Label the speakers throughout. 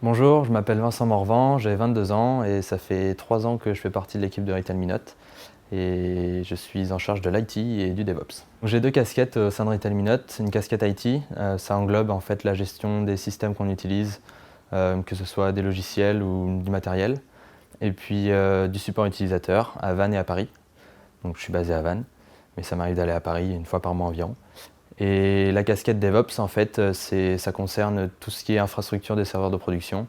Speaker 1: Bonjour, je m'appelle Vincent Morvan, j'ai 22 ans et ça fait 3 ans que je fais partie de l'équipe de Retail Minute et je suis en charge de l'IT et du DevOps. J'ai deux casquettes au sein de Retail Minute. Une casquette IT, ça englobe en fait la gestion des systèmes qu'on utilise, que ce soit des logiciels ou du matériel, et puis du support utilisateur à Vannes et à Paris. Donc je suis basé à Vannes, mais ça m'arrive d'aller à Paris une fois par mois environ. Et la casquette DevOps, en fait, ça concerne tout ce qui est infrastructure des serveurs de production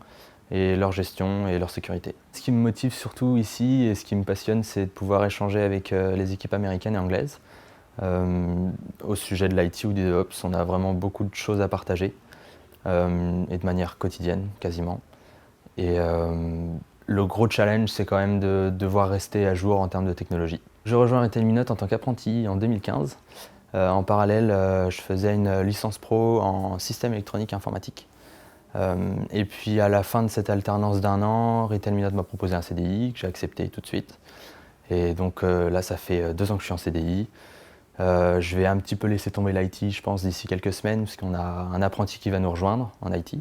Speaker 1: et leur gestion et leur sécurité. Ce qui me motive surtout ici et ce qui me passionne, c'est de pouvoir échanger avec les équipes américaines et anglaises. Au sujet de l'IT ou du DevOps, on a vraiment beaucoup de choses à partager et de manière quotidienne quasiment. Et le gros challenge, c'est quand même de devoir rester à jour en termes de technologie. Je rejoins Retail Minute en tant qu'apprenti en 2015. En parallèle, je faisais une licence pro en système électronique informatique. Et puis à la fin de cette alternance d'1 an, Retail Minute m'a proposé un CDI que j'ai accepté tout de suite. Et donc là, ça fait 2 ans que je suis en CDI. Je vais un petit peu laisser tomber l'IT, je pense, d'ici quelques semaines, puisqu'on a un apprenti qui va nous rejoindre en IT,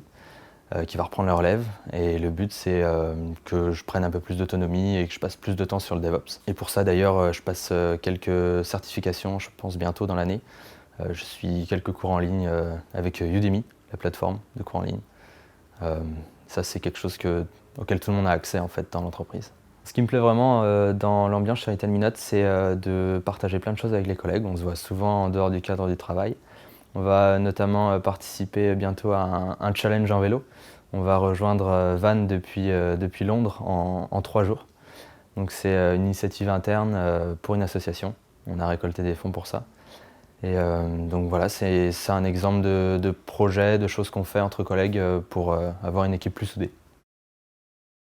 Speaker 1: qui va reprendre la relève. Et le but, c'est que je prenne un peu plus d'autonomie et que je passe plus de temps sur le DevOps. Et pour ça, d'ailleurs, je passe quelques certifications, je pense, bientôt dans l'année. Je suis quelques cours en ligne avec Udemy, la plateforme de cours en ligne. Ça, c'est quelque chose auquel tout le monde a accès en fait dans l'entreprise. Ce qui me plaît vraiment dans l'ambiance chez Retail Minute, c'est de partager plein de choses avec les collègues. On se voit souvent en dehors du cadre du travail. On va notamment participer bientôt à un challenge en vélo. On va rejoindre Vannes depuis Londres en 3 jours. Donc c'est une initiative interne pour une association. On a récolté des fonds pour ça. Et donc voilà, c'est un exemple de projet, de choses qu'on fait entre collègues pour avoir une équipe plus soudée.